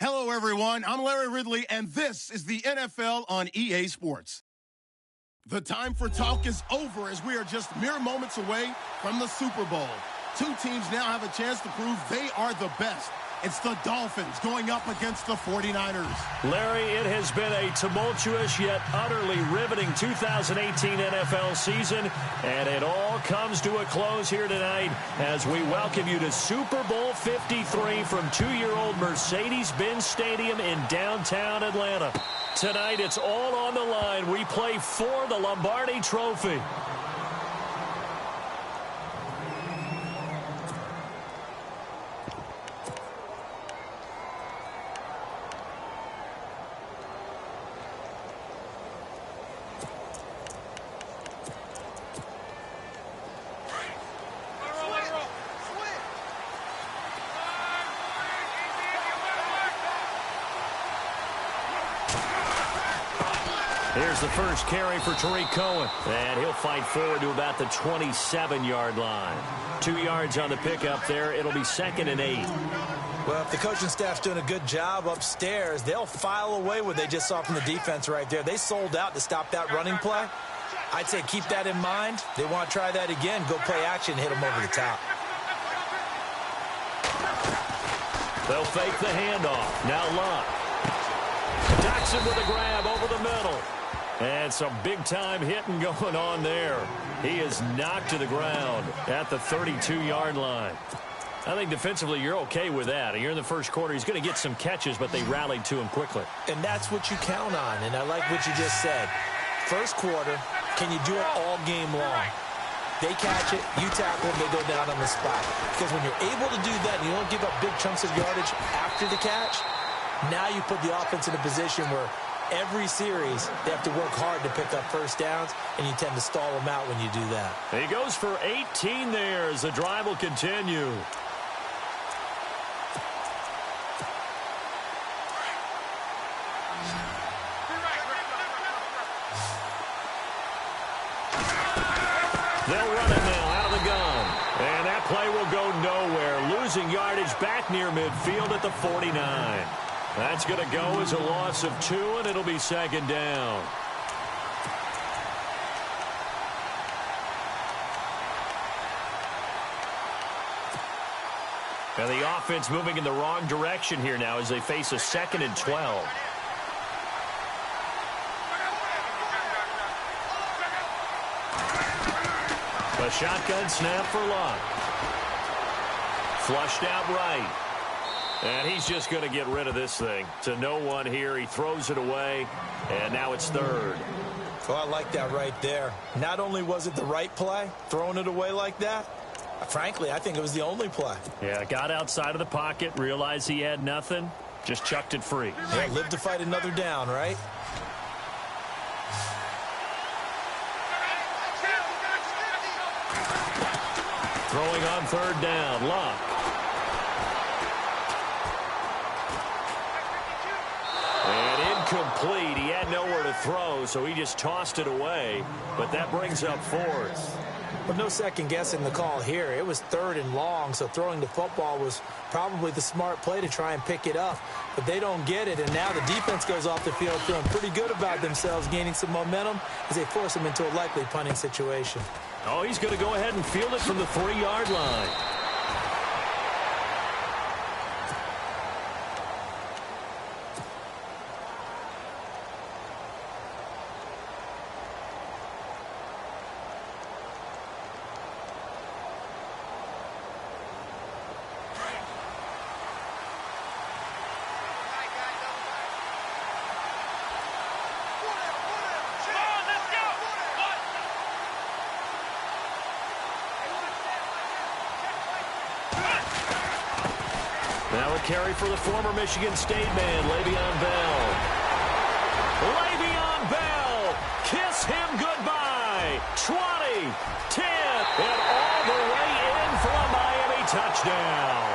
Hello, everyone. I'm Larry Ridley, and this is the NFL on EA Sports. The time for talk is over as we are just mere moments away from the Super Bowl. Two teams now have a chance to prove they are the best. It's the Dolphins going up against the 49ers. Larry, it has been a tumultuous yet utterly riveting 2018 NFL season, and it all comes to a close here tonight as we welcome you to Super Bowl 53 from 2-year-old Mercedes-Benz Stadium in downtown Atlanta. Tonight, it's all on the line. We play for the Lombardi Trophy. Here's the first carry for Tariq Cohen. And he'll fight forward to about the 27-yard line. 2 yards on the pickup there. It'll be 2nd and 8. Well, if the coaching staff's doing a good job upstairs, they'll file away what they just saw from the defense right there. They sold out to stop that running play. I'd say keep that in mind. They want to try that again. Go play action, hit them over the top. They'll fake the handoff. Now Luck. Jackson with a grab over the middle. And some big-time hitting going on there. He is knocked to the ground at the 32-yard line. I think defensively you're okay with that. You're in the first quarter. He's going to get some catches, but they rallied to him quickly. And that's what you count on, and I like what you just said. First quarter, can you do it all game long? They catch it, you tackle, they go down on the spot. Because when you're able to do that and you don't give up big chunks of yardage after the catch, now you put the offense in a position where every series they have to work hard to pick up first downs, and you tend to stall them out when you do that. He goes for 18 there as the drive will continue. They'll run it now out of the gun. And that play will go nowhere. Losing yardage back near midfield at the 49. That's going to go as a loss of 2, and it'll be 2nd down. And the offense moving in the wrong direction here now as they face a 2nd and 12. A shotgun snap for Luck. Flushed out right. And he's just going to get rid of this thing. To no one here. He throws it away, and now it's 3rd. Oh, I like that right there. Not only was it the right play, throwing it away like that, frankly, I think it was the only play. Yeah, got outside of the pocket, realized he had nothing, just chucked it free. Yeah, live to fight another down, right? Throwing on 3rd down, Luck. And incomplete. He had nowhere to throw, so he just tossed it away. But that brings up 4th. But no second guessing the call here. It was 3rd and long, so throwing the football was probably the smart play to try and pick it up. But they don't get it, and now the defense goes off the field feeling pretty good about themselves, gaining some momentum as they force them into a likely punting situation. Oh, he's going to go ahead and field it from the 3-yard line. Now a carry for the former Michigan State man, Le'Veon Bell. Le'Veon Bell, kiss him goodbye. 20, 10, and all the way in for a Miami touchdown.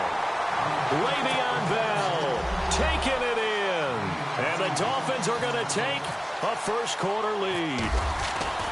Le'Veon Bell taking it in. And the Dolphins are going to take a first quarter lead.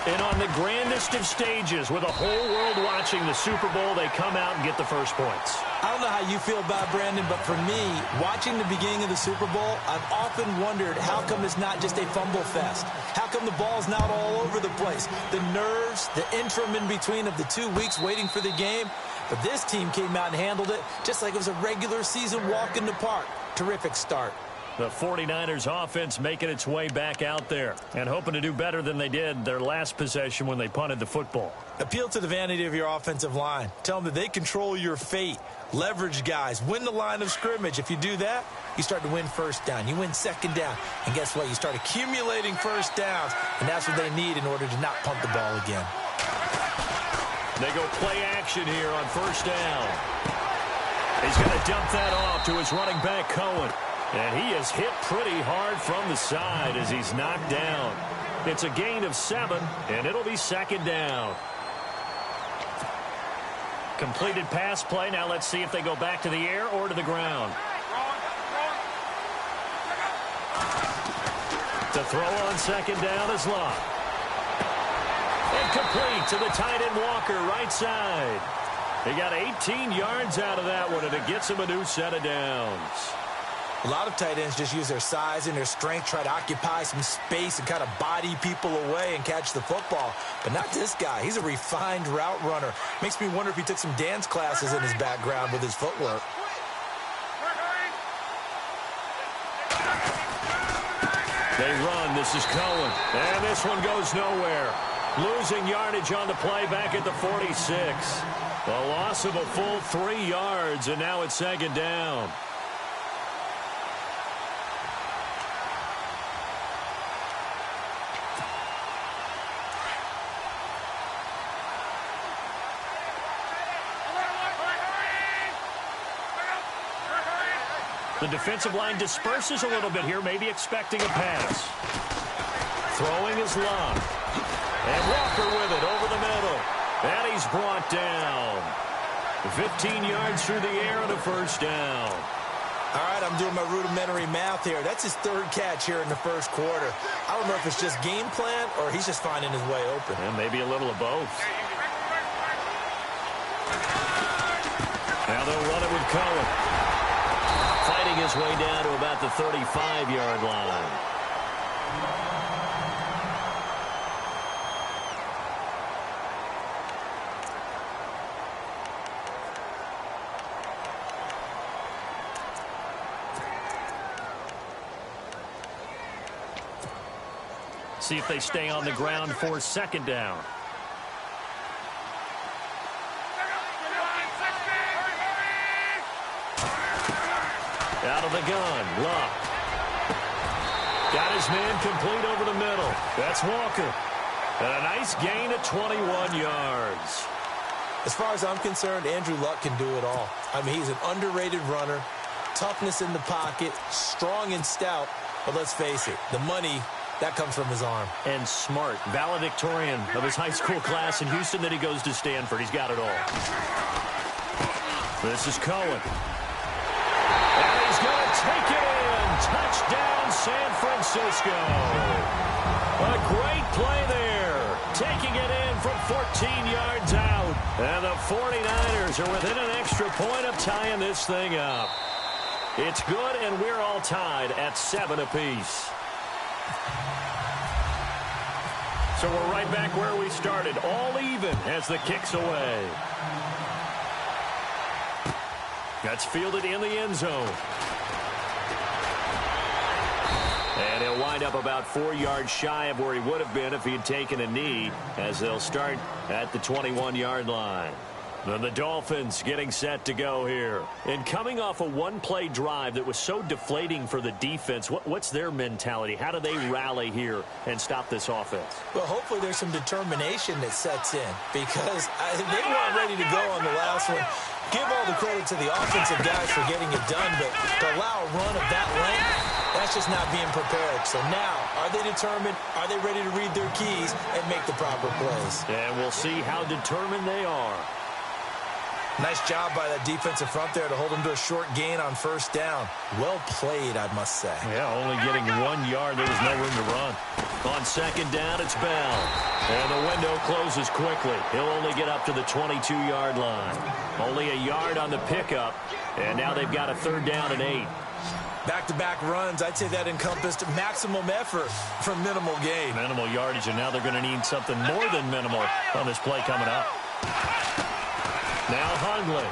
And on the grandest of stages, with the whole world watching the Super Bowl, they come out and get the first points. I don't know how you feel about it, Brandon, but for me, watching the beginning of the Super Bowl, I've often wondered how come it's not just a fumble fest? How come the ball's not all over the place? The nerves, the interim in between of the 2 weeks waiting for the game. But this team came out and handled it just like it was a regular season walk in the park. Terrific start. The 49ers offense making its way back out there and hoping to do better than they did their last possession when they punted the football. Appeal to the vanity of your offensive line. Tell them that they control your fate. Leverage guys. Win the line of scrimmage. If you do that, you start to win first down. You win second down. And guess what? You start accumulating first downs. And that's what they need in order to not punt the ball again. They go play action here on first down. He's going to dump that off to his running back, Cohen. And he is hit pretty hard from the side as he's knocked down. It's a gain of 7, and it'll be second down. Completed pass play. Now let's see if they go back to the air or to the ground. The throw on second down is Locke. And complete to the tight end Walker, right side. He got 18 yards out of that one, and it gets him a new set of downs. A lot of tight ends just use their size and their strength, try to occupy some space and kind of body people away and catch the football. But not this guy. He's a refined route runner. Makes me wonder if he took some dance classes in his background with his footwork. They run. This is Cohen. And this one goes nowhere. Losing yardage on the play back at the 46. A loss of a full 3 yards, and now it's second down. The defensive line disperses a little bit here, maybe expecting a pass. Throwing is Love. And Walker with it over the middle. And he's brought down. 15 yards through the air and a first down. All right, I'm doing my rudimentary math here. That's his 3rd catch here in the first quarter. I don't know if it's just game plan or he's just finding his way open. And maybe a little of both. Now they'll run it with Cohen. Fighting his way down to about the 35-yard line. See if they stay on the ground for second down. Out of the gun, Luck. Got his man complete over the middle. That's Walker. And a nice gain of 21 yards. As far as I'm concerned, Andrew Luck can do it all. I mean, he's an underrated runner. Toughness in the pocket, strong and stout. But let's face it, the money, that comes from his arm. And smart, valedictorian of his high school class in Houston. Then he goes to Stanford. He's got it all. This is Cohen. And he's going to take it in. Touchdown, San Francisco. A great play there. Taking it in from 14 yards out. And the 49ers are within an extra point of tying this thing up. It's good, and we're all tied at 7 apiece. So we're right back where we started, all even as the kick's away. That's fielded in the end zone. And he'll wind up about 4 yards shy of where he would have been if he had taken a knee, as they'll start at the 21-yard line. Then the Dolphins getting set to go here. And coming off a one-play drive that was so deflating for the defense, what's their mentality? How do they rally here and stop this offense? Well, hopefully there's some determination that sets in, because they weren't ready to go on the last one. Give all the credit to the offensive guys for getting it done, but to allow a run of that length, that's just not being prepared. So now, are they determined? Are they ready to read their keys and make the proper plays? And we'll see how determined they are. Nice job by that defensive front there to hold him to a short gain on first down. Well played, I must say. Yeah, only getting 1 yard. There was no room to run. On second down, it's Bell. And the window closes quickly. He'll only get up to the 22-yard line. Only a yard on the pickup. And now they've got a 3rd down and 8. Back-to-back runs, I'd say that encompassed maximum effort for minimal gain. Minimal yardage, and now they're going to need something more than minimal on this play coming up. Now Hundley.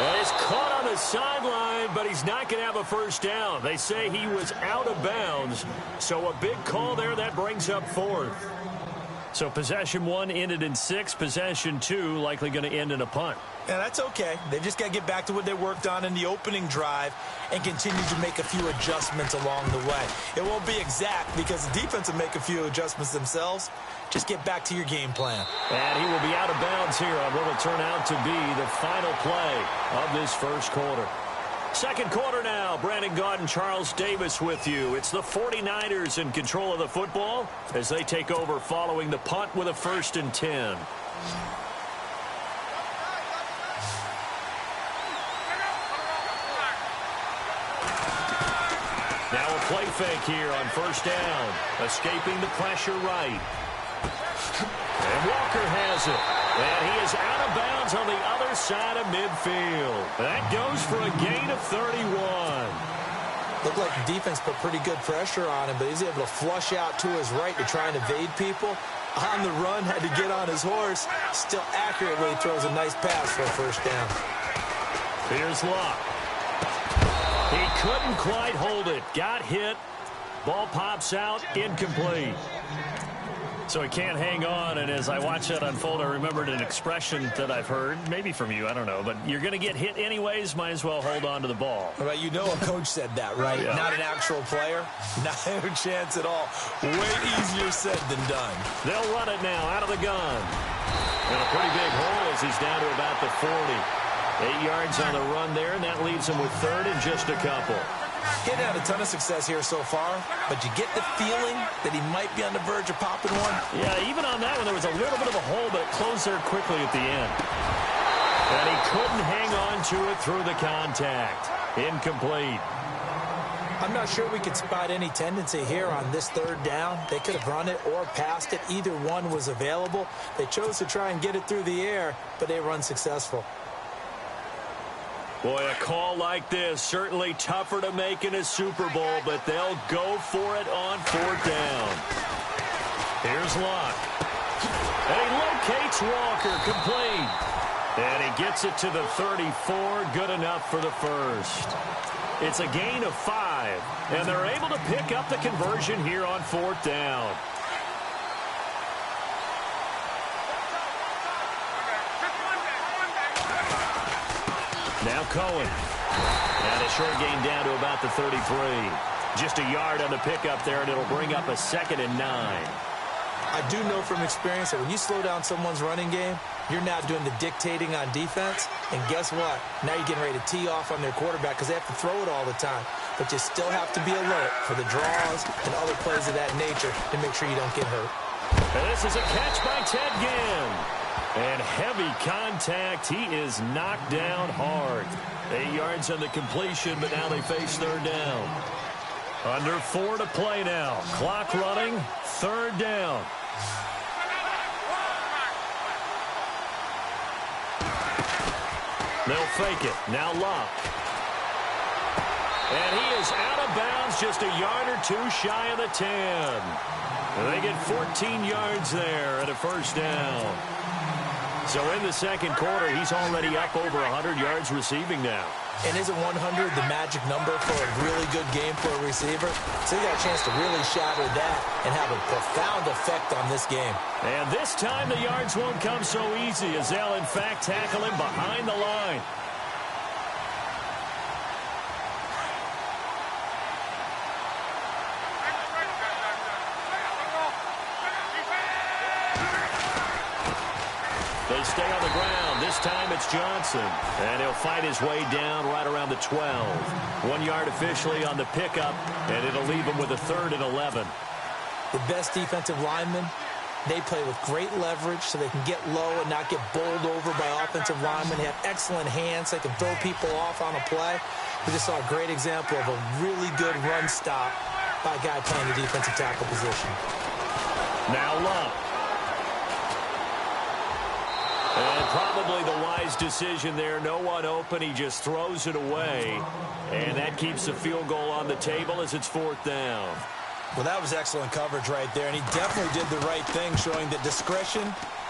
And he's caught on the sideline, but he's not going to have a first down. They say he was out of bounds, so a big call there. That brings up 4th. So possession 1 ended in 6. Possession 2 likely going to end in a punt. Yeah, that's okay. They just got to get back to what they worked on in the opening drive and continue to make a few adjustments along the way. It won't be exact because the defense will make a few adjustments themselves. Just get back to your game plan. And he will be out of bounds here on what will turn out to be the final play of this first quarter. Second quarter now. Brandon Gaudin, Charles Davis with you. It's the 49ers in control of the football as they take over following the punt with a 1st and 10. Now a play fake here on first down. Escaping the pressure right. And Walker has it. And he is out of bounds on the other side of midfield. That goes for a gain of 31. Looked like the defense put pretty good pressure on him, but he's able to flush out to his right to try and evade people. On the run, had to get on his horse. Still accurately throws a nice pass for a first down. Here's Locke. He couldn't quite hold it. Got hit. Ball pops out. Incomplete. So he can't hang on, and as I watch that unfold, I remembered an expression that I've heard, maybe from you, I don't know, but you're going to get hit anyways, might as well hold on to the ball. Right, you know a coach said that, right? Yeah. Not an actual player. Not a chance at all. Way easier said than done. They'll run it now out of the gun. And a pretty big hole as he's down to about the 40. 8 yards on the run there, and that leaves him with 3rd and just a couple. He hadn't had a ton of success here so far, but you get the feeling that he might be on the verge of popping one. Yeah, even on that one, there was a little bit of a hole, but it closed there quickly at the end. And he couldn't hang on to it through the contact. Incomplete. I'm not sure we could spot any tendency here on this 3rd down. They could have run it or passed it. Either one was available. They chose to try and get it through the air, but they were unsuccessful. Boy, a call like this, certainly tougher to make in a Super Bowl, but they'll go for it on 4th down. Here's Locke. And he locates Walker, complete. And he gets it to the 34, good enough for the 1st. It's a gain of 5, and they're able to pick up the conversion here on 4th down. Now Cohen. And a short gain down to about the 33. Just a yard on the pickup there, and it'll bring up a 2nd and 9. I do know from experience that when you slow down someone's running game, you're not doing the dictating on defense. And guess what? Now you're getting ready to tee off on their quarterback because they have to throw it all the time. But you still have to be alert for the draws and other plays of that nature to make sure you don't get hurt. And this is a catch by Ted Ginn. And heavy contact. He is knocked down hard. 8 yards on the completion, but now they face 3rd down. Under 4 to play now. Clock running. 3rd down. They'll fake it. Now Locke. And he is out of bounds, just a yard or 2 shy of the 10. And they get 14 yards there at a 1st down. So in the second quarter, he's already up over 100 yards receiving now. And isn't 100 the magic number for a really good game for a receiver? So he got a chance to really shatter that and have a profound effect on this game. And this time the yards won't come so easy as they'll in fact tackle him behind the line. They stay on the ground. This time it's Johnson. And he'll fight his way down right around the 12. 1 yard officially on the pickup, and it'll leave him with a 3rd and 11. The best defensive linemen, they play with great leverage so they can get low and not get bowled over by offensive linemen. They have excellent hands. They can throw people off on a play. We just saw a great example of a really good run stop by a guy playing the defensive tackle position. Now Love. And probably the wise decision there. No one open. He just throws it away. And that keeps the field goal on the table as it's 4th down. Well, that was excellent coverage right there, and he definitely did the right thing, showing that discretion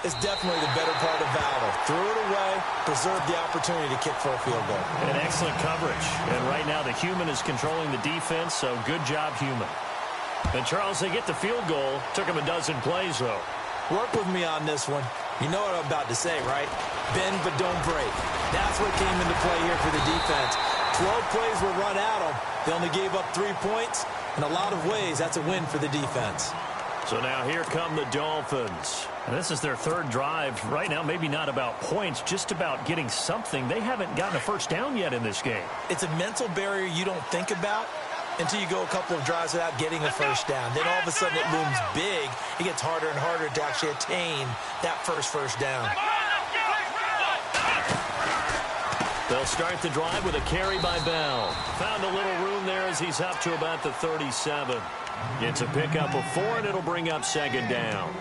is definitely the better part of valor. Threw it away, preserved the opportunity to kick for a field goal. And excellent coverage. And right now the human is controlling the defense, so good job, human. And, Charles, they get the field goal. Took him a dozen plays, though. Work with me on this one. You know what I'm about to say, right? Bend but don't break. That's what came into play here for the defense. 12 plays were run at them. They only gave up 3 points. In a lot of ways, that's a win for the defense. So now here come the Dolphins. And this is their 3rd drive. Right now, maybe not about points, just about getting something. They haven't gotten a first down yet in this game. It's a mental barrier you don't think about until you go a couple of drives without getting a first down. Then all of a sudden it looms big. It gets harder and harder to actually attain that first down. They'll start the drive with a carry by Bell. Found a little room there as he's up to about the 37. It's a pickup of 4, and it'll bring up 2nd down.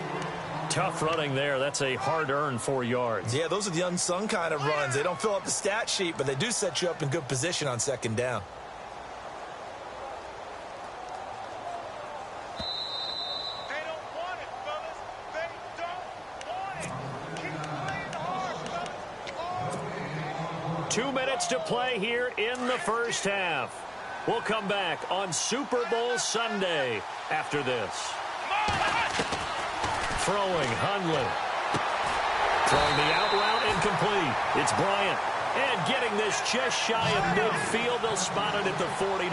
Tough running there. That's a hard-earned 4 yards. Yeah, those are the unsung kind of runs. They don't fill up the stat sheet, but they do set you up in good position on 2nd down. They don't want it, fellas. They don't want it. Keep playing hard, fellas. 2 minutes to play here in the first half. We'll come back on Super Bowl Sunday after this. Throwing, Hundley. Throwing the out route, incomplete. It's Bryant. And getting this just shy of midfield. They'll spot it at the 49.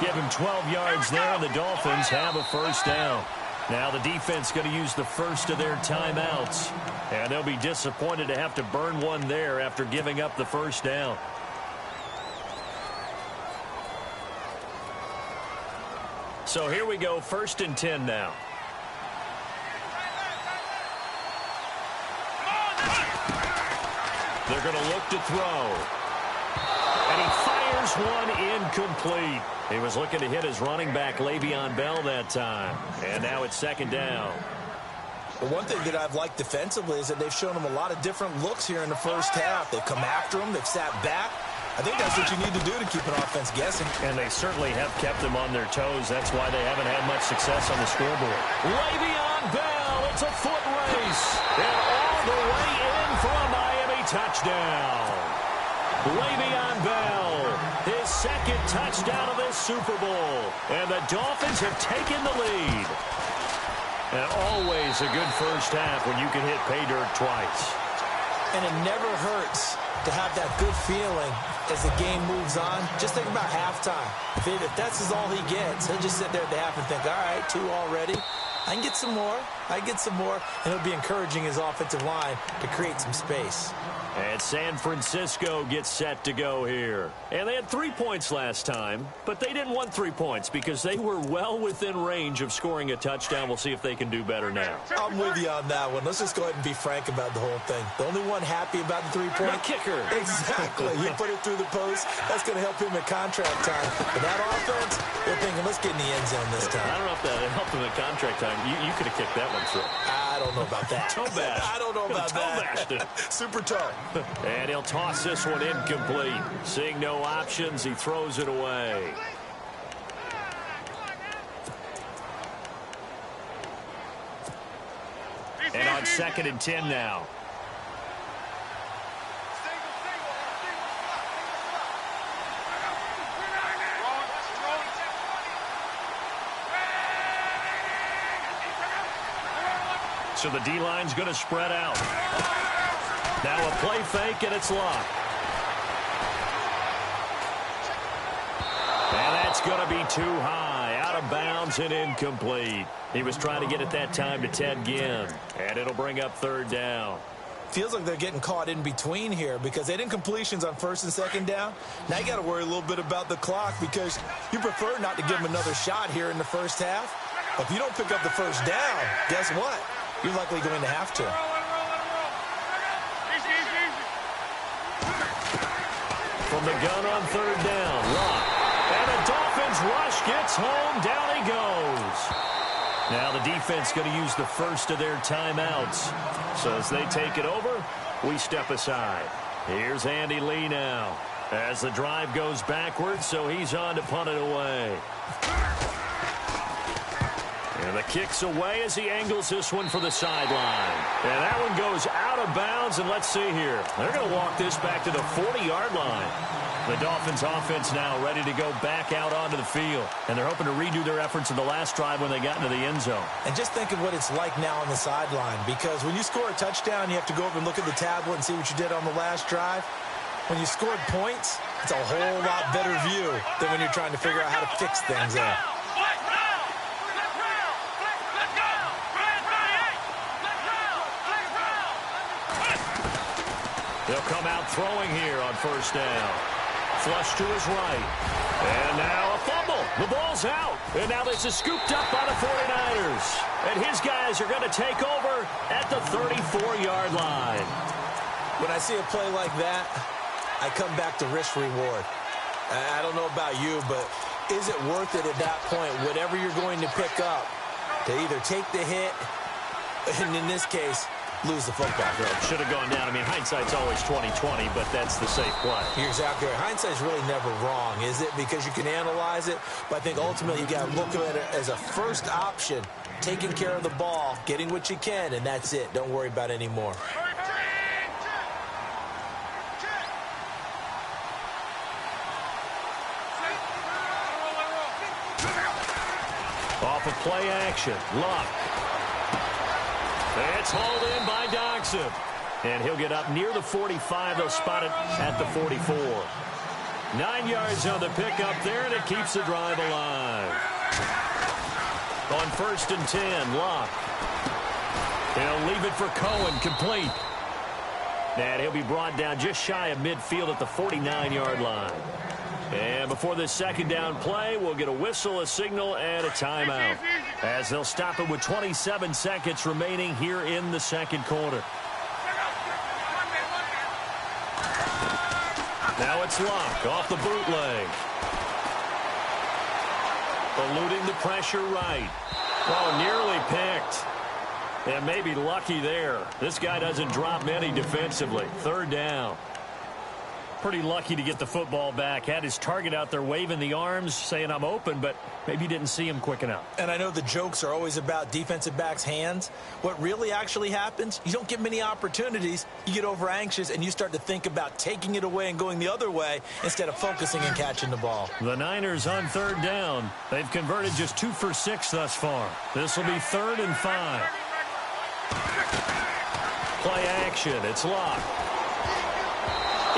Give him 12 yards there, and the Dolphins have a first down. Now the defense going to use the first of their timeouts. And they'll be disappointed to have to burn one there after giving up the first down. So here we go, 1st and 10 now. They're going to look to throw. And he fires one incomplete. He was looking to hit his running back, Le'Veon Bell, that time. And now it's 2nd down. The one thing that I've liked defensively is that they've shown him a lot of different looks here in the first half. They've come after him. They've sat back. I think that's what you need to do to keep an offense guessing. And they certainly have kept them on their toes. That's why they haven't had much success on the scoreboard. Le'Veon Bell, it's a foot race. And all the way in for a Miami touchdown. Le'Veon Bell, his 2nd touchdown of this Super Bowl. And the Dolphins have taken the lead. And always a good first half when you can hit pay dirt twice. And it never hurts to have that good feeling as the game moves on. Just think about halftime. If that's all he gets, he'll just sit there at the half and think, all right, 2 already. I can get some more. I get some more. And it'll be encouraging his offensive line to create some space. And San Francisco gets set to go here. And they had 3 points last time, but they didn't want 3 points because they were well within range of scoring a touchdown. We'll see if they can do better now. I'm with you on that one. Let's just go ahead and be frank about the whole thing. The only one happy about the 3-point? The kicker. Exactly. You put it through the post. That's going to help him at contract time. But that offense, they're thinking, let's get in the end zone this time. I don't know if that helped him at contract time. You could have kicked that one through. I don't know about that. Toe bash. I don't know about that. Toe Super toe. And he'll toss this one incomplete. Seeing no options, he throws it away. And on 2nd and 10 now. So the D-line's going to spread out. Now a play fake, and it's locked. And that's going to be too high. Out of bounds and incomplete. He was trying to get it that time to Ted Ginn. And it'll bring up 3rd down. Feels like they're getting caught in between here because they did completions on 1st and 2nd down. Now you got to worry a little bit about the clock because you prefer not to give them another shot here in the first half. If you don't pick up the first down, guess what? You're likely going to have to. From the gun on third down, Locke. And the Dolphins rush gets home. Down he goes. Now the defense going to use the first of their timeouts. So as they take it over, we step aside. Here's Andy Lee now. As the drive goes backwards, so he's on to punt it away. And the kick's away as he angles this one for the sideline. And that one goes out of bounds, and let's see here. They're going to walk this back to the 40-yard line. The Dolphins offense now ready to go back out onto the field. And they're hoping to redo their efforts in the last drive when they got into the end zone. And just think of what it's like now on the sideline. Because when you score a touchdown, you have to go over and look at the tablet and see what you did on the last drive. When you scored points, it's a whole lot better view than when you're trying to figure out how to fix things up. They'll come out throwing here on first down. Flush to his right. And now a fumble. The ball's out. And now this is scooped up by the 49ers. And his guys are going to take over at the 34-yard line. When I see a play like that, I come back to risk-reward. I don't know about you, but is it worth it at that point, whatever you're going to pick up, to either take the hit, and in this case, lose the football? Should have gone down. I mean, hindsight's always 20/20, but that's the safe play. You're exactly right. Hindsight's really never wrong, is it? Because you can analyze it, but I think ultimately you got to look at it as a first option, taking care of the ball, getting what you can, and that's it. Don't worry about any more. Off of play action, Luck. It's hauled in by Doxson. And he'll get up near the 45. They'll spot it at the 44. 9 yards on the pickup there, and it keeps the drive alive. On 1st and 10, Luck. He'll leave it for Cohen, complete. And he'll be brought down just shy of midfield at the 49-yard line. And before this second down play, we'll get a whistle, a signal, and a timeout, as they'll stop it with 27 seconds remaining here in the second quarter. Now it's Locke off the bootleg. Eluding the pressure right. Oh, nearly picked. And maybe lucky there. This guy doesn't drop many defensively. Third down. Pretty lucky to get the football back. Had his target out there waving the arms, saying I'm open, but maybe didn't see him quick enough. And I know the jokes are always about defensive backs' hands. What really actually happens, you don't get many opportunities. You get over anxious, and you start to think about taking it away and going the other way instead of focusing and catching the ball. The Niners on third down. They've converted just 2 for 6 thus far. This will be 3rd and 5. Play action. It's Locke.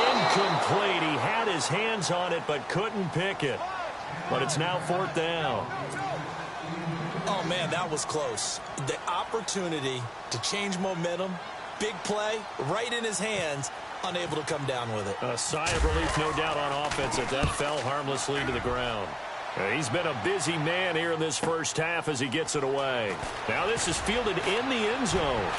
Incomplete. He had his hands on it but couldn't pick it. But it's now 4th down. Oh, man, that was close. The opportunity to change momentum, big play, right in his hands, unable to come down with it. A sigh of relief, no doubt, on offense as that fell harmlessly to the ground. He's been a busy man here in this first half as he gets it away. Now this is fielded in the end zone.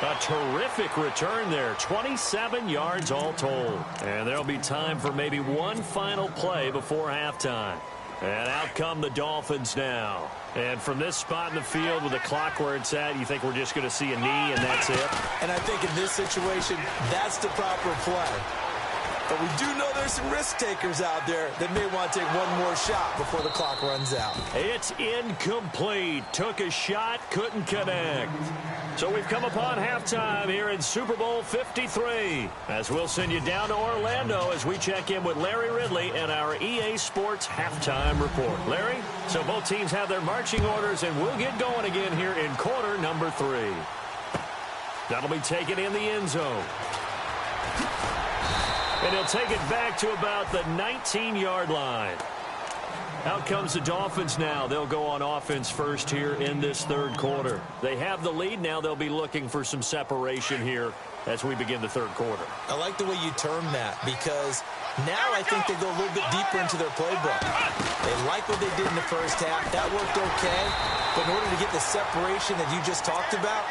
A terrific return there. 27 yards all told. And there'll be time for maybe one final play before halftime. And out come the Dolphins now. And from this spot in the field with the clock where it's at, you think we're just going to see a knee and that's it? And I think in this situation, that's the proper play. But we do know there's some risk takers out there that may want to take one more shot before the clock runs out. It's incomplete. Took a shot, couldn't connect. So we've come upon halftime here in Super Bowl 53. As we'll send you down to Orlando as we check in with Larry Ridley and our EA Sports Halftime Report. Larry, so both teams have their marching orders, and we'll get going again here in quarter number 3. That'll be taken in the end zone. And he'll take it back to about the 19-yard line. Out comes the Dolphins now. They'll go on offense first here in this third quarter. They have the lead. Now they'll be looking for some separation here as we begin the third quarter. I like the way you term that because now I think they go a little bit deeper into their playbook. They like what they did in the first half. That worked okay. But in order to get the separation that you just talked about,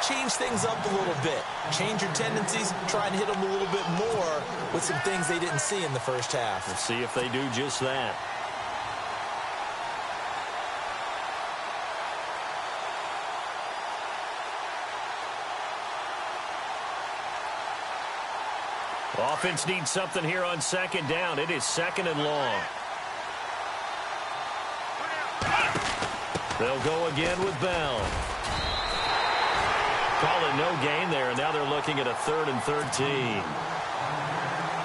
change things up a little bit. Change your tendencies. Try and hit them a little bit more with some things they didn't see in the first half. Let's see if they do just that. Offense needs something here on second down. It is second and long. They'll go again with Bell. Call it no gain there, and now they're looking at a 3rd and 13.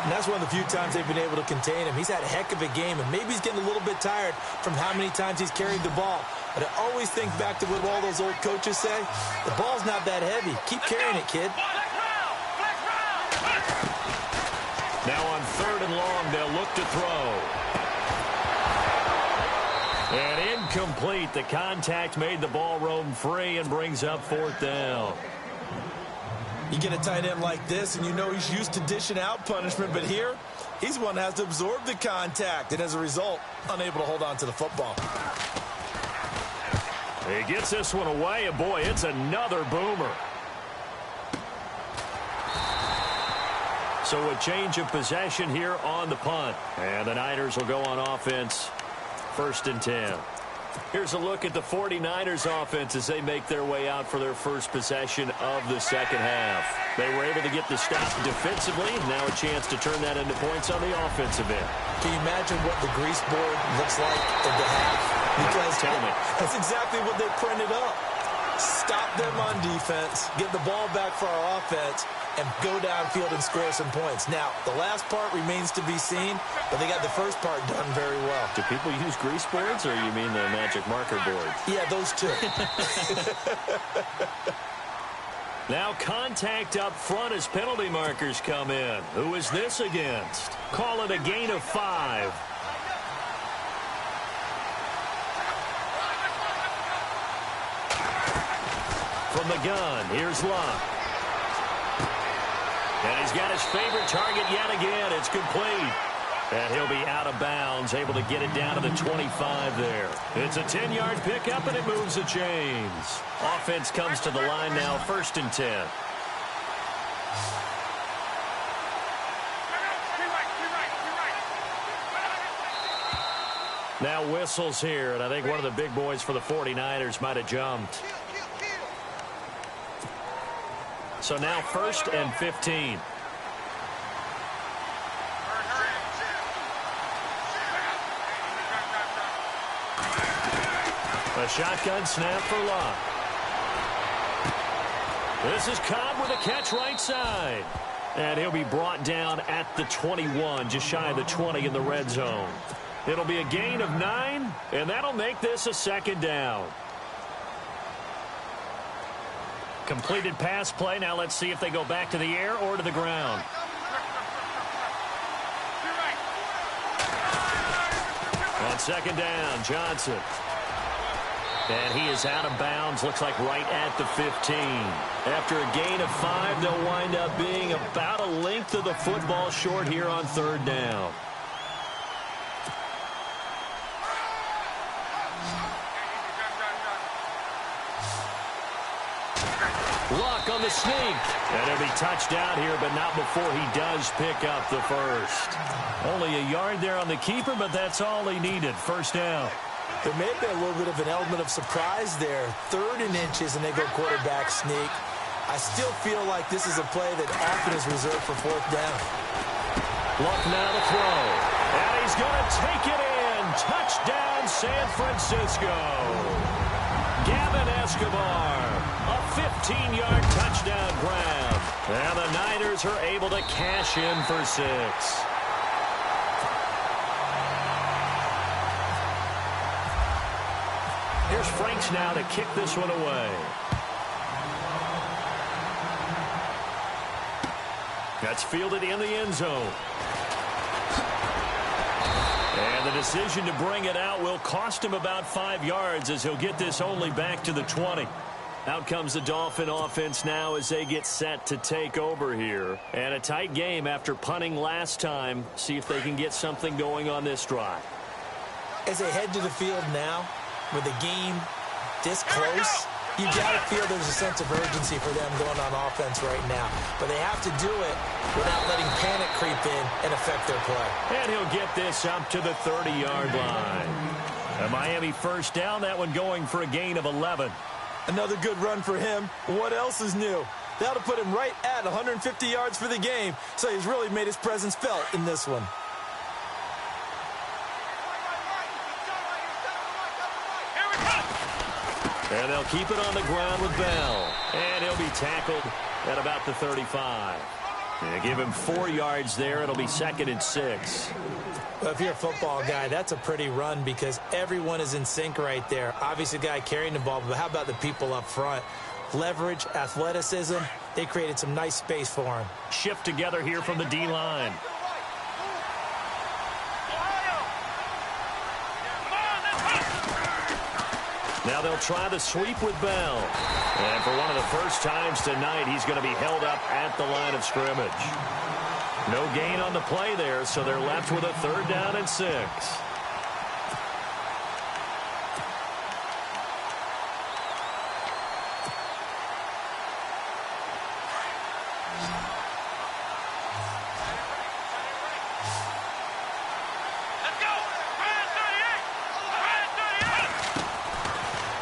And that's one of the few times they've been able to contain him. He's had a heck of a game, and maybe he's getting a little bit tired from how many times he's carried the ball. But I always think back to what all those old coaches say. The ball's not that heavy. Keep carrying it, kid. Now on 3rd and long, they'll look to throw. And incomplete. The contact made the ball roam free and brings up 4th down. You get a tight end like this, and you know he's used to dishing out punishment, but here, he's one that has to absorb the contact, and as a result, unable to hold on to the football. He gets this one away, and boy, it's another boomer. So a change of possession here on the punt. And the Niners will go on offense, 1st and 10. Here's a look at the 49ers offense as they make their way out for their first possession of the second half. They were able to get the stop defensively. Now a chance to turn that into points on the offensive end. Can you imagine what the grease board looks like at the half? Because tell me. That's exactly what they printed up. Stop them on defense, get the ball back for our offense, and go downfield and score some points. Now, the last part remains to be seen, but they got the first part done very well. Do people use grease boards, or you mean the magic marker boards? Yeah, those two. Now contact up front as penalty markers come in. Who is this against? Call it a gain of 5. From the gun, here's Luck. And he's got his favorite target yet again. It's complete. And he'll be out of bounds, able to get it down to the 25 there. It's a 10-yard pickup, and it moves the chains. Offense comes to the line now, 1st and 10. Now whistles here, and I think one of the big boys for the 49ers might have jumped. So now 1st and 15. A shotgun snap for Luck. This is Cobb with a catch right side. And he'll be brought down at the 21, just shy of the 20 in the red zone. It'll be a gain of 9, and that'll make this a 2nd down. Completed pass play. Now let's see if they go back to the air or to the ground. On 2nd down, Johnson. And he is out of bounds, looks like right at the 15. After a gain of 5, they'll wind up being about a length of the football short here on 3rd down. Luck on the sneak. And he'll be touched out here, but not before he does pick up the first. Only a yard there on the keeper, but that's all he needed. 1st down. There may have been a little bit of an element of surprise there. 3rd and inches, and they go quarterback sneak. I still feel like this is a play that often is reserved for 4th down. Luck now to throw. And he's going to take it in. Touchdown, San Francisco. Gavin Escobar. A 15-yard touchdown grab. And the Niners are able to cash in for 6. Here's Franks now to kick this one away. That's fielded in the end zone. And the decision to bring it out will cost him about 5 yards as he'll get this only back to the 20. Out comes the Dolphin offense now as they get set to take over here. And a tight game after punting last time. See if they can get something going on this drive. As they head to the field now, with the game this close, you got to feel there's a sense of urgency for them going on offense right now. But they have to do it without letting panic creep in and affect their play. And he'll get this up to the 30-yard line. A Miami first down, that one going for a gain of 11. Another good run for him. What else is new? That'll put him right at 150 yards for the game, so he's really made his presence felt in this one. And they'll keep it on the ground with Bell. And he'll be tackled at about the 35. And give him 4 yards there. It'll be 2nd and 6. Well, if you're a football guy, that's a pretty run because everyone is in sync right there. Obviously, the guy carrying the ball, but how about the people up front? Leverage, athleticism, they created some nice space for him. Shift together here from the D-line. Now they'll try the sweep with Bell. And for one of the first times tonight, he's going to be held up at the line of scrimmage. No gain on the play there, so they're left with a 3rd down and 6.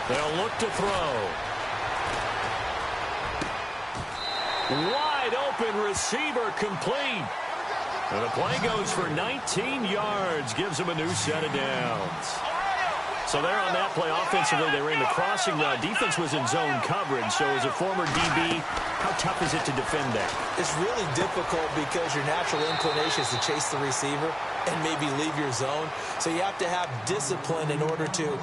They'll look to throw. Wide open receiver complete. And the play goes for 19 yards. Gives him a new set of downs. So there on that play, offensively, they ran the crossing route. Defense was in zone coverage. So as a former DB, how tough is it to defend that? It's really difficult because your natural inclination is to chase the receiver and maybe leave your zone. So you have to have discipline in order to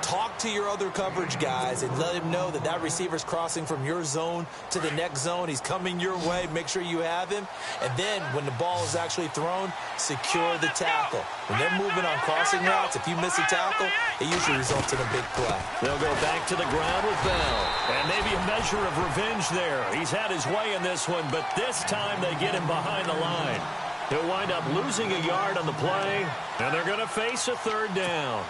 talk to your other coverage guys and let him know that that receiver's crossing from your zone to the next zone. He's coming your way. Make sure you have him. And then when the ball is actually thrown, secure the tackle. When they're moving on crossing routes, if you miss a tackle, it usually results in a big play. They'll go back to the ground with Bell. And maybe a measure of revenge there. He's had his way in this one, but this time they get him behind the line. He'll wind up losing a yard on the play, and they're going to face a 3rd down.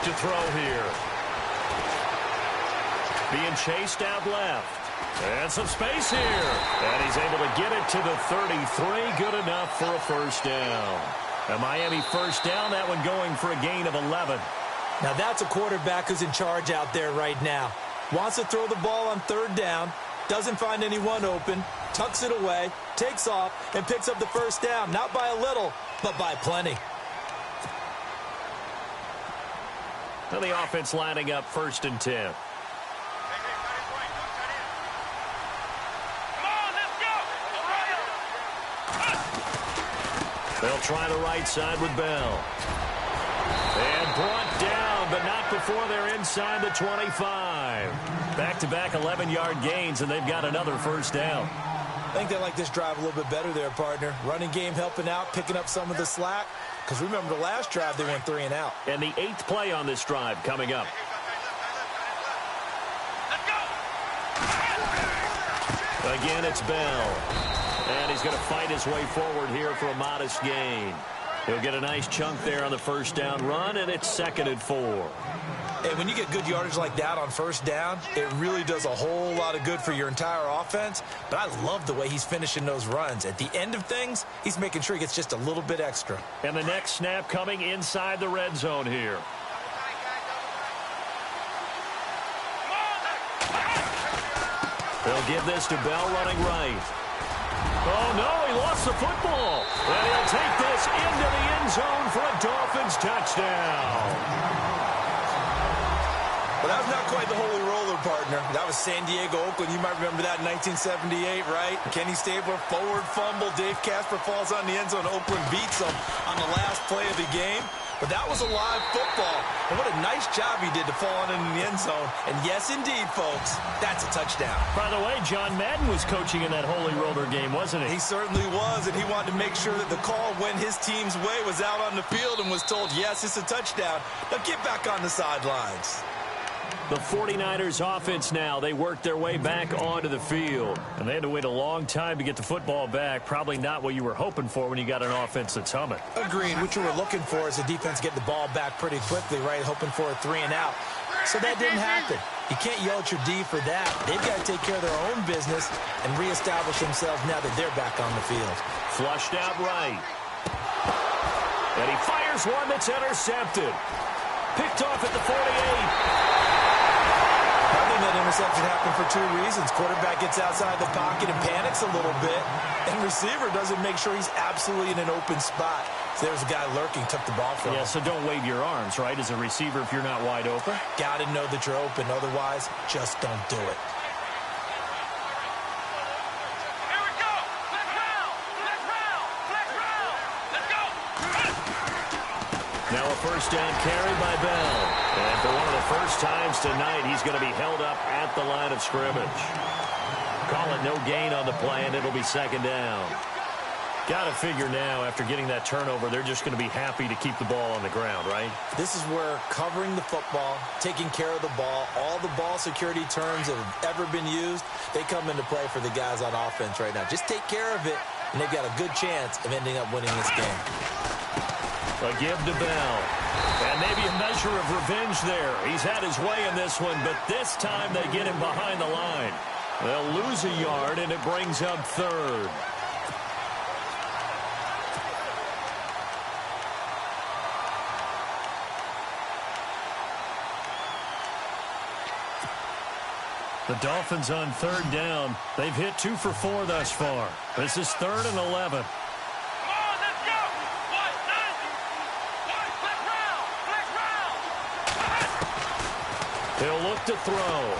To throw here. Being chased out left. And some space here. And he's able to get it to the 33. Good enough for a first down. A Miami first down. That one going for a gain of 11. Now that's a quarterback who's in charge out there right now. Wants to throw the ball on 3rd down. Doesn't find anyone open. Tucks it away. Takes off and picks up the first down. Not by a little, but by plenty. And the offense lining up 1st and 10. They'll try the right side with Bell. And brought down, but not before they're inside the 25. Back-to-back 11-yard gains, and they've got another first down. I think they like this drive a little bit better there, partner. Running game helping out, picking up some of the slack. Because remember, the last drive, they went 3 and out. And the 8th play on this drive coming up. Again, it's Bell. And he's going to fight his way forward here for a modest gain. He'll get a nice chunk there on the first down run, and it's 2nd and 4. And when you get good yardage like that on first down, it really does a whole lot of good for your entire offense. But I love the way he's finishing those runs. At the end of things, he's making sure he gets just a little bit extra. And the next snap coming inside the red zone here. They'll give this to Bell running right. Oh, no, he lost the football. And he'll take this into the end zone for a Dolphins touchdown. Well, that was not quite the holy roller, partner. That was San Diego, Oakland. You might remember that in 1978, right? Kenny Stabler, forward fumble. Dave Casper falls on the end zone. Oakland beats them on the last play of the game. But that was a live football. And what a nice job he did to fall on it in the end zone. And yes, indeed, folks, that's a touchdown. By the way, John Madden was coaching in that holy roller game, wasn't he? He certainly was, and he wanted to make sure that the call went his team's way, was out on the field, and was told, yes, it's a touchdown. Now get back on the sidelines. The 49ers offense now, they worked their way back onto the field. And they had to wait a long time to get the football back. Probably not what you were hoping for when you got an offense that's humming. Agreed. What you were looking for is the defense get the ball back pretty quickly, right? Hoping for a 3 and out. So that didn't happen. You can't yell at your D for that. They've got to take care of their own business and reestablish themselves now that they're back on the field. Flushed out right. And he fires one that's intercepted. Picked off at the 48. I think that interception happened for 2 reasons. Quarterback gets outside the pocket and panics a little bit, and receiver doesn't make sure he's absolutely in an open spot. So there's a guy lurking, took the ball from him. Yeah, so don't wave your arms, right, as a receiver if you're not wide open. Got to know that you're open. Otherwise, just don't do it. Here we go. Flex round. Flex round. Flex round. Let's go. Now a first down carry by Bell. And for one of the first times tonight, he's going to be held up at the line of scrimmage. Call it no gain on the play, and it'll be second down. Got to figure now, after getting that turnover, they're just going to be happy to keep the ball on the ground, right? This is where covering the football, taking care of the ball, all the ball security terms that have ever been used, they come into play for the guys on offense right now. Just take care of it, and they've got a good chance of ending up winning this game. A give to Bell. And maybe a measure of revenge there. He's had his way in this one, but this time they get him behind the line. They'll lose a yard, and it brings up third. The Dolphins on third down. They've hit 2 for 4 thus far. This is 3rd and 11. He'll look to throw.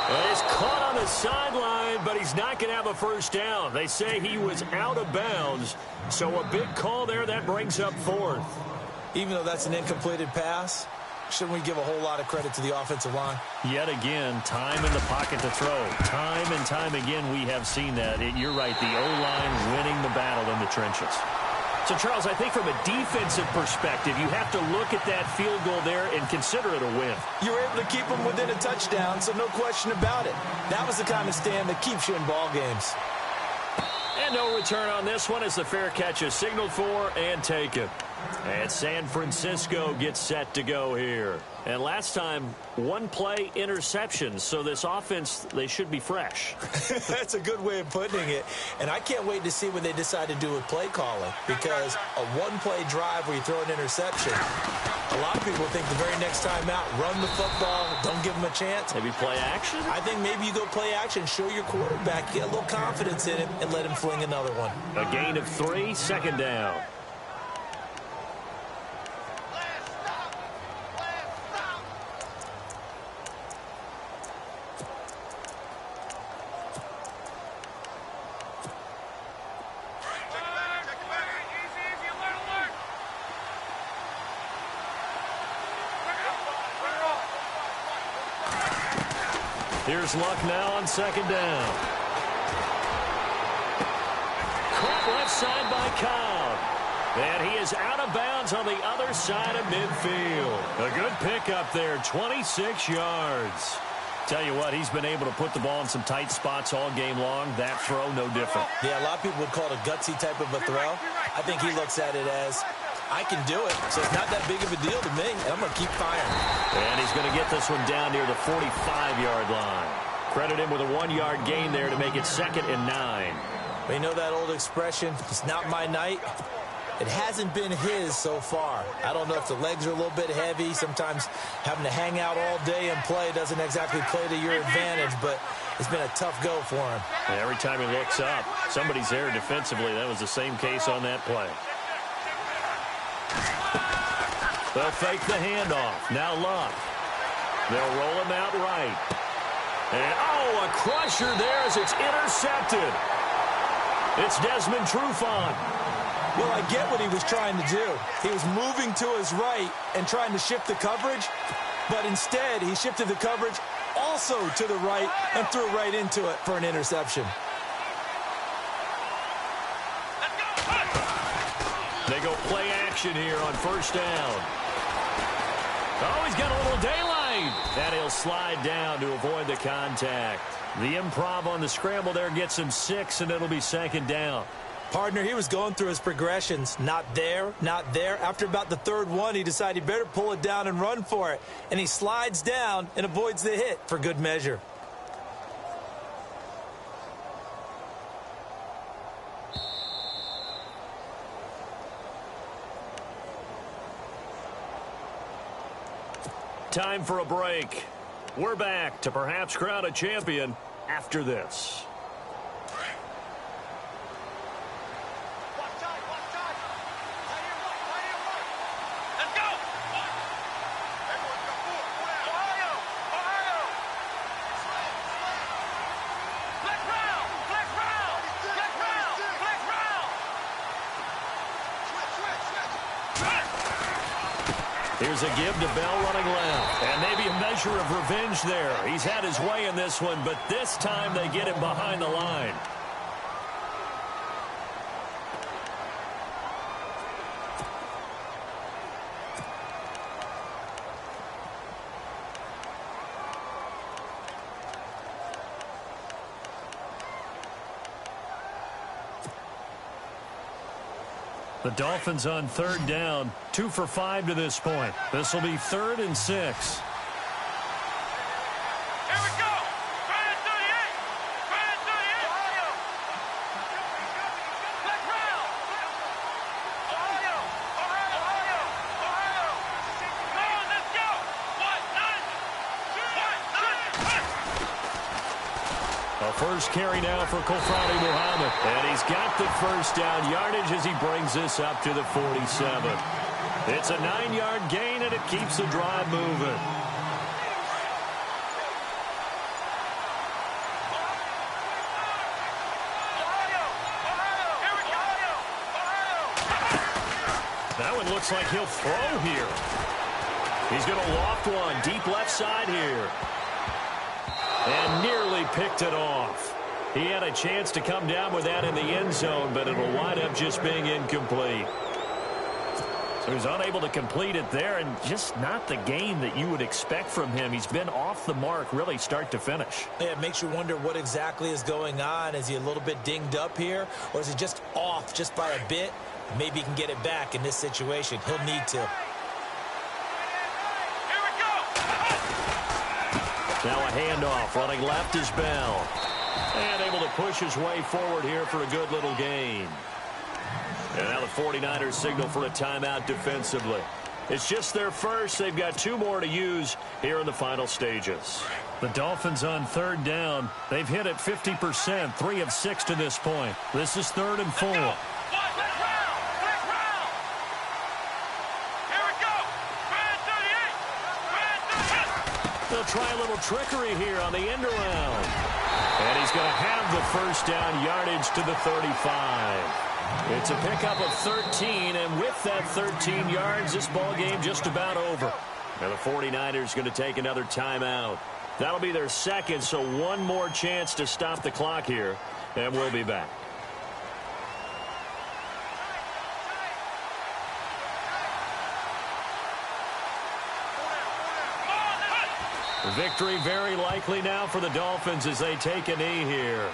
And he's caught on the sideline, but he's not going to have a first down. They say he was out of bounds, so a big call there. That brings up 4th. Even though that's an incompleted pass, shouldn't we give a whole lot of credit to the offensive line? Yet again, time in the pocket to throw. Time and time again, we have seen that. You're right, the O-line winning the battle in the trenches. So, Charles, I think from a defensive perspective, you have to look at that field goal there and consider it a win. You were able to keep them within a touchdown, so no question about it. That was the kind of stand that keeps you in ball games. And no return on this one as the fair catch is signaled for and taken. And San Francisco gets set to go here. And last time, 1-play interception. So this offense, they should be fresh. That's a good way of putting it. And I can't wait to see what they decide to do with play calling. Because a 1-play drive where you throw an interception, a lot of people think the very next time out, run the football, don't give them a chance. Maybe play action? I think maybe you go play action, show your quarterback, get a little confidence in him, and let him fling another one. A gain of 3, second down. Here's Luck now on second down. Caught left side by Cobb. And he is out of bounds on the other side of midfield. A good pickup there, 26 yards. Tell you what, he's been able to put the ball in some tight spots all game long. That throw, no different. Yeah, a lot of people would call it a gutsy type of a throw. I think he looks at it as, I can do it, so it's not that big of a deal to me, and I'm going to keep firing. And he's going to get this one down near the 45-yard line. Credit him with a 1-yard gain there to make it 2nd and 9. But you know that old expression, it's not my night? It hasn't been his so far. I don't know if the legs are a little bit heavy. Sometimes having to hang out all day and play doesn't exactly play to your advantage, but It's been a tough go for him. And every time he looks up, somebody's there defensively. That was the same case on that play. They'll fake the handoff. Now Luck. They'll roll him out right. And, oh, a crusher there as it's intercepted. It's Desmond Trufant. Well, I get what he was trying to do. He was moving to his right and trying to shift the coverage, but instead he shifted the coverage also to the right and threw right into it for an interception. They go play action here on first down. Oh, he's got a little daylight. And he'll slide down to avoid the contact. The improv on the scramble there gets him 6, and it'll be second down. Partner, he was going through his progressions. Not there, not there. After about the third one, he decided he better pull it down and run for it. And he slides down and avoids the hit for good measure. Time for a break. We're back to perhaps crown a champion after this. Here's a give to Bell running left. And maybe a measure of revenge there. He's had his way in this one, but this time they get him behind the line. The Dolphins on third down, 2 for 5 to this point. This will be 3rd and 6. First carry now for Kofani Muhammad. And he's got the first down yardage as he brings this up to the 47. It's a 9-yard gain, and it keeps the drive moving. That one looks like he'll throw here. He's going to loft one deep left side here. And nearly picked it off. He had a chance to come down with that in the end zone, but it'll wind up just being incomplete. So he's unable to complete it there, and just not the game that you would expect from him. He's been off the mark really start to finish. Yeah, it makes you wonder what exactly is going on. Is he a little bit dinged up here, or is he just off just by a bit? Maybe he can get it back in this situation. He'll need to. Now a handoff, running left is Bell. And able to push his way forward here for a good little gain. And now the 49ers signal for a timeout defensively. It's just their first. They've got 2 more to use here in the final stages. The Dolphins on third down. They've hit it 50%, 3 of 6 to this point. This is 3rd and 4. They'll try a little trickery here on the end around. And he's going to have the first down yardage to the 35. It's a pickup of 13, and with that 13 yards, this ball game just about over. And the 49ers going to take another timeout. That'll be their second, so one more chance to stop the clock here, and we'll be back. Victory very likely now for the Dolphins as they take a knee here.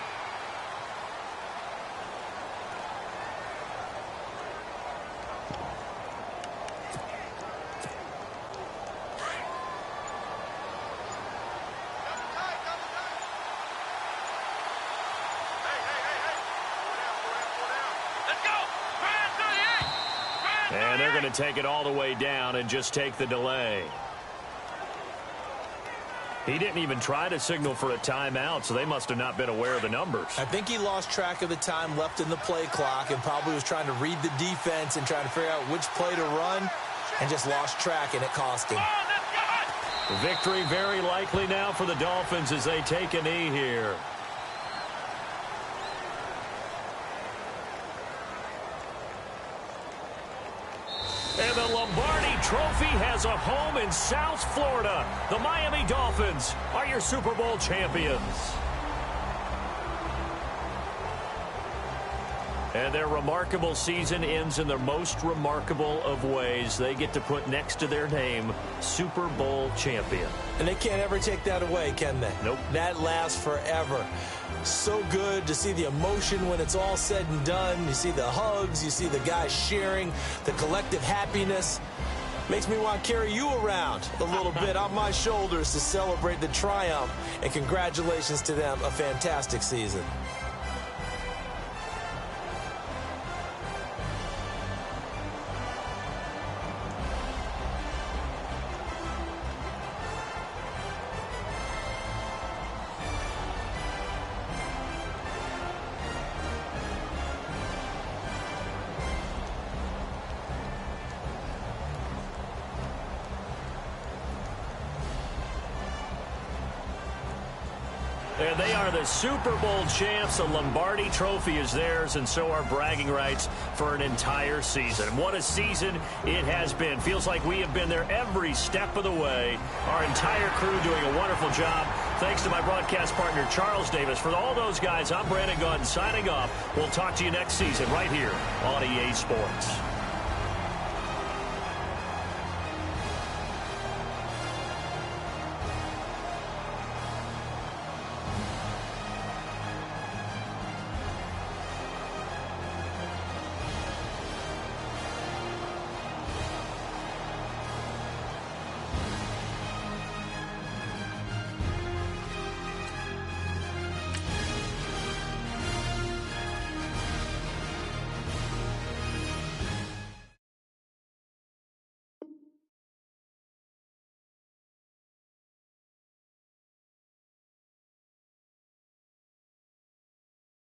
And they're going to take it all the way down and just take the delay. He didn't even try to signal for a timeout, so they must have not been aware of the numbers. I think he lost track of the time left in the play clock and probably was trying to read the defense and trying to figure out which play to run and just lost track, and it cost him. The victory very likely now for the Dolphins as they take a knee here. And the Lombardi Trophy has a home in South Florida. The Miami Dolphins are your Super Bowl champions. And their remarkable season ends in the most remarkable of ways. They get to put next to their name, Super Bowl champion. And they can't ever take that away, can they? Nope. That lasts forever. So good to see the emotion when it's all said and done. You see the hugs, you see the guys sharing, the collective happiness. Makes me want to carry you around a little bit on my shoulders to celebrate the triumph. And congratulations to them, a fantastic season. And they are the Super Bowl champs. The Lombardi Trophy is theirs, and so are bragging rights for an entire season. What a season it has been. Feels like we have been there every step of the way. Our entire crew doing a wonderful job. Thanks to my broadcast partner, Charles Davis. For all those guys, I'm Brandon Gaudin signing off. We'll talk to you next season right here on EA Sports.